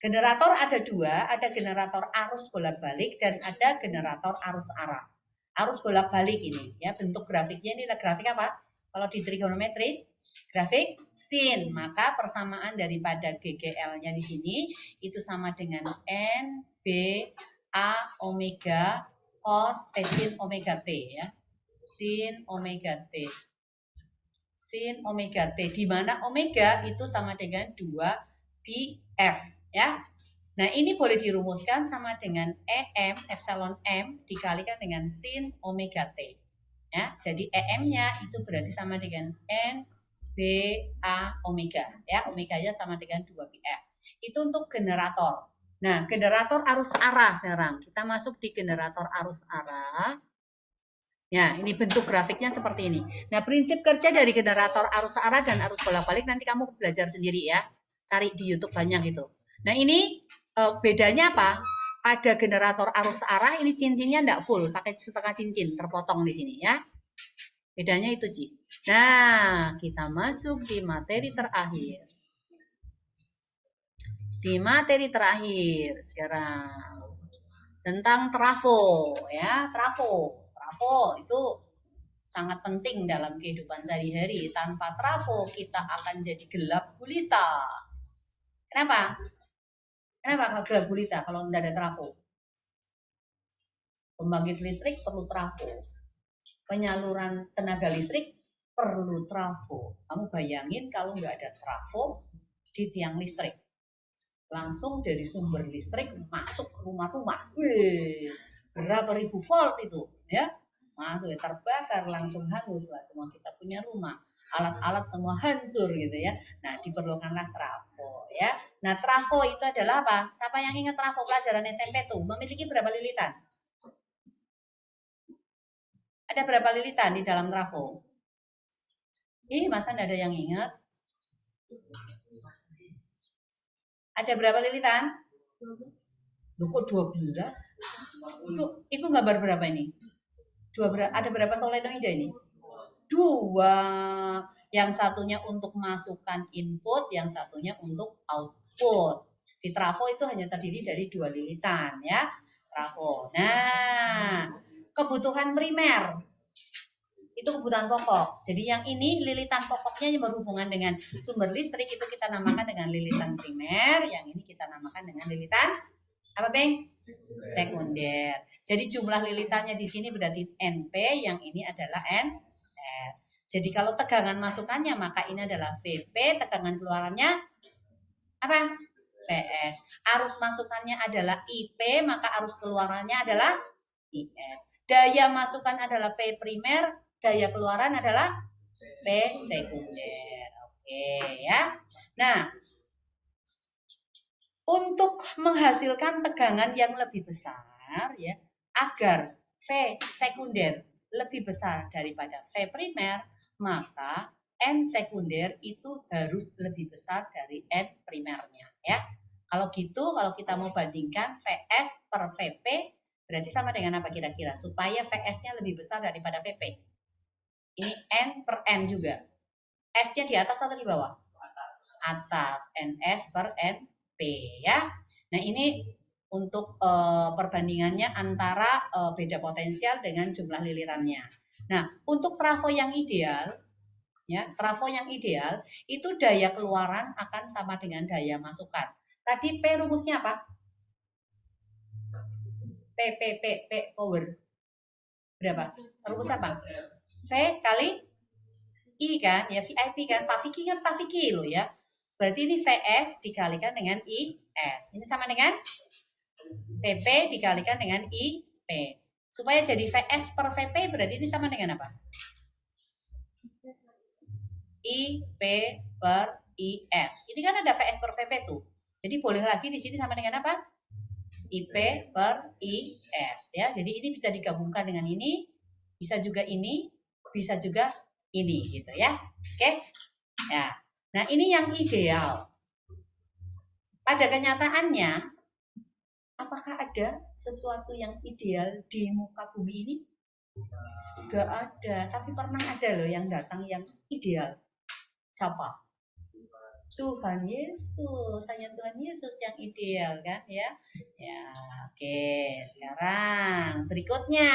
[SPEAKER 1] Generator ada dua, ada generator arus bolak-balik dan ada generator arus arah. Arus bolak-balik ini ya, bentuk grafiknya ini adalah grafik apa? Kalau di trigonometri grafik sin, maka persamaan daripada GGL-nya di sini itu sama dengan N B A omega cos sin omega T ya. Sin omega T. Sin omega T di mana omega itu sama dengan 2 pi F ya. Nah, ini boleh dirumuskan sama dengan EM epsilon M dikalikan dengan sin omega T. Ya, jadi EM-nya itu berarti sama dengan N B A omega ya, omeganya sama dengan 2 pi F. Itu untuk generator. Nah, generator arus arah sekarang. Kita masuk di generator arus arah. Ya, ini bentuk grafiknya seperti ini. Nah, prinsip kerja dari generator arus arah dan arus bolak-balik nanti kamu belajar sendiri ya. Cari di YouTube banyak itu. Nah, ini bedanya apa? Pada generator arus arah ini cincinnya enggak full, pakai setengah cincin terpotong di sini ya. Bedanya itu, Ci. Nah, kita masuk di materi terakhir. Di materi terakhir sekarang tentang trafo ya, trafo itu sangat penting dalam kehidupan sehari-hari. Tanpa trafo kita akan jadi gelap gulita. Kenapa gelap gulita kalau tidak ada trafo? Pembangkit listrik perlu trafo, penyaluran tenaga listrik perlu trafo. Kamu bayangin kalau nggak ada trafo di tiang listrik, langsung dari sumber listrik masuk ke rumah-rumah. Wih, berapa ribu volt itu, ya? Masuk, terbakar, langsung hangus lah semua kita punya rumah. Alat-alat semua hancur gitu ya. Nah, diperlukanlah trafo ya. Nah, trafo itu adalah apa? Siapa yang ingat trafo pelajaran SMP tuh? Memiliki berapa lilitan? Ada berapa lilitan di dalam trafo? Masa enggak ada yang ingat? Ada berapa lilitan? Loh kok 12? Ibu gambar berapa ini? Ada berapa solenoida ini? 2. Yang satunya untuk masukkan input, yang satunya untuk output. Di trafo itu hanya terdiri dari 2 lilitan ya, trafo. Nah, kebutuhan primer itu kebutuhan pokok. Jadi yang ini lilitan pokoknya yang berhubungan dengan sumber listrik itu kita namakan dengan lilitan primer, yang ini kita namakan dengan lilitan apa, Beng? Sekunder. Jadi jumlah lilitannya di sini berarti NP, yang ini adalah NS. Jadi kalau tegangan masukannya maka ini adalah VP, tegangan keluarannya apa? PS. Arus masukannya adalah IP, maka arus keluarannya adalah IS. Daya masukan adalah P primer, daya keluaran adalah P sekunder. Oke ya. Nah, untuk menghasilkan tegangan yang lebih besar ya, agar V sekunder lebih besar daripada V primer, maka N sekunder itu harus lebih besar dari N primernya ya. Kalau gitu, kalau kita mau bandingkan VS per VP berarti sama dengan apa kira-kira? Supaya VS-nya lebih besar daripada VP. Ini N per N juga. S-nya di atas atau di bawah? Atas. NS per NP ya. Nah, ini untuk perbandingannya antara beda potensial dengan jumlah lilitannya. Nah, untuk trafo yang ideal ya, trafo yang ideal itu daya keluaran akan sama dengan daya masukan. Tadi P rumusnya apa? P power. Berapa? Rumus apa? V kali I kan, ya VIP kan, Pak Vicky loh ya. Berarti ini VS dikalikan dengan IS. Ini sama dengan VP dikalikan dengan IP. Supaya jadi VS per VP berarti ini sama dengan apa? IP per IS. Ini kan ada VS per VP tuh. Jadi boleh lagi di sini sama dengan apa? IP per IS ya. Jadi ini bisa digabungkan dengan ini, bisa juga ini, bisa juga ini gitu ya. Oke. Ya. Nah, ini yang ideal. Pada kenyataannya, apakah ada sesuatu yang ideal di muka bumi ini? Enggak ada, tapi pernah ada loh yang datang yang ideal. Siapa? Tuhan Yesus, hanya Tuhan Yesus yang ideal kan ya. Ya, oke. Sekarang berikutnya,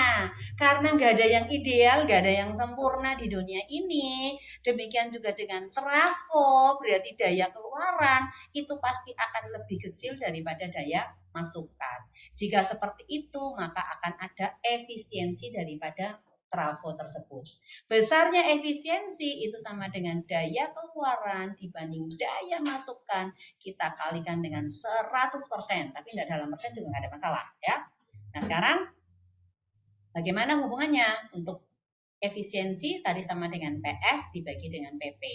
[SPEAKER 1] karena nggak ada yang ideal, nggak ada yang sempurna di dunia ini, demikian juga dengan trafo, berarti daya keluaran itu pasti akan lebih kecil daripada daya masukan. Jika seperti itu, maka akan ada efisiensi daripada trafo tersebut. Besarnya efisiensi itu sama dengan daya keluaran dibanding daya masukan, kita kalikan dengan 100%, tapi enggak dalam persen juga enggak ada masalah ya. Nah, sekarang bagaimana hubungannya? Untuk efisiensi tadi sama dengan PS dibagi dengan PP.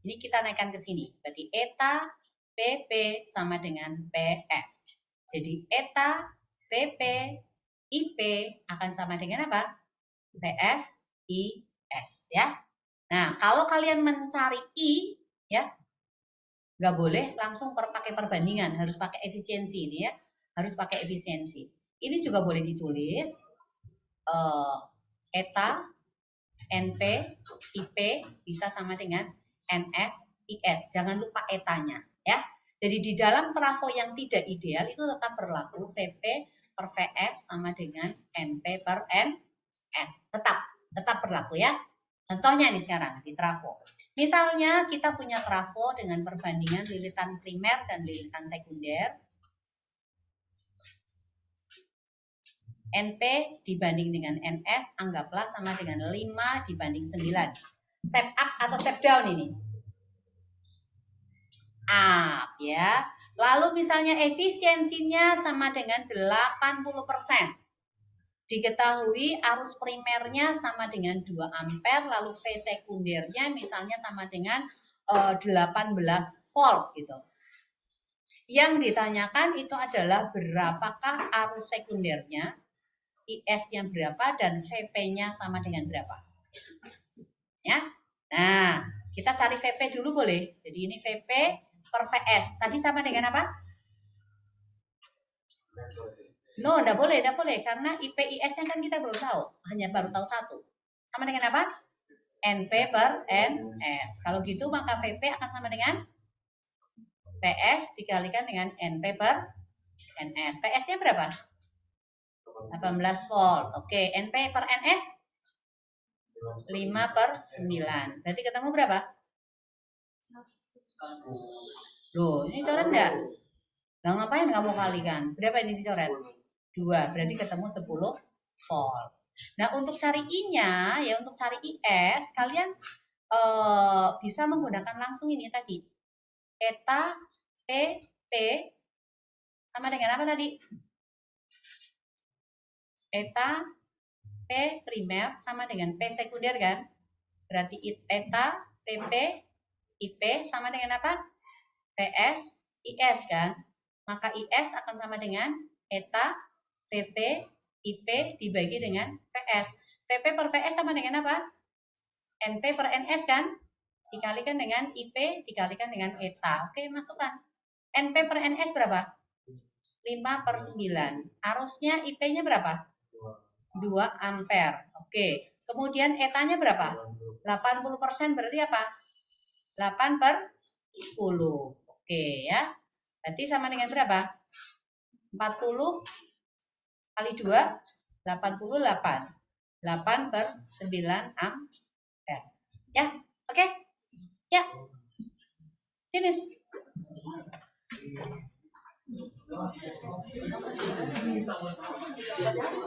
[SPEAKER 1] Ini kita naikkan ke sini. Berarti eta PP sama dengan PS. Jadi eta VP IP akan sama dengan apa? VS IS ya. Nah, kalau kalian mencari I ya, nggak boleh langsung pakai perbandingan, harus pakai efisiensi ini ya, harus pakai efisiensi. Ini juga boleh ditulis eta NP, IP bisa sama dengan NS, IS. Jangan lupa etanya ya. Jadi di dalam trafo yang tidak ideal itu tetap berlaku VP per VS sama dengan NP per NS. Tetap berlaku ya. Contohnya ini sekarang di trafo. Misalnya kita punya trafo dengan perbandingan lilitan primer dan lilitan sekunder. NP dibanding dengan NS anggaplah sama dengan 5 dibanding 9. Step up atau step down ini? Up ya. Lalu misalnya efisiensinya sama dengan 80%. Diketahui arus primernya sama dengan 2 ampere, lalu V sekundernya misalnya sama dengan 18 volt gitu. Yang ditanyakan itu adalah berapakah arus sekundernya, IS-nya berapa, dan VP-nya sama dengan berapa. Ya. Nah, kita cari VP dulu boleh. Jadi ini VP per VS. Tadi sama dengan apa? No, enggak boleh. Karena IP IS-nya kan kita belum tahu. Hanya baru tahu satu. Sama dengan apa? NP per NS. Kalau gitu maka VP akan sama dengan PS dikalikan dengan NP per NS. PS-nya berapa? 18 volt. Oke, NP per NS? 5 per 9. Berarti ketemu berapa? Loh, ini coret enggak? Nah, ngapain kamu kalikan? Berapa ini dicoret? 2. Berarti ketemu 10 volt. Nah, untuk cari I-nya, ya untuk cari IS, kalian bisa menggunakan langsung ini tadi. Eta PP sama dengan apa tadi? Eta P primer sama dengan P sekunder kan? Berarti eta PP IP sama dengan apa? PS IS kan? Maka IS akan sama dengan eta VP IP dibagi dengan VS. VP per VS sama dengan apa? NP per NS kan? Dikalikan dengan IP dikalikan dengan eta. Oke, masukkan. NP per NS berapa? 5 per 9. Arusnya IP-nya berapa? 2 ampere. Oke. Kemudian etanya berapa? 80% berarti apa? 8 per 10. Oke ya. Berarti sama dengan berapa? 40 kali 2, 88. 8 per 9 ampere. Ya, oke? Ya. Finish.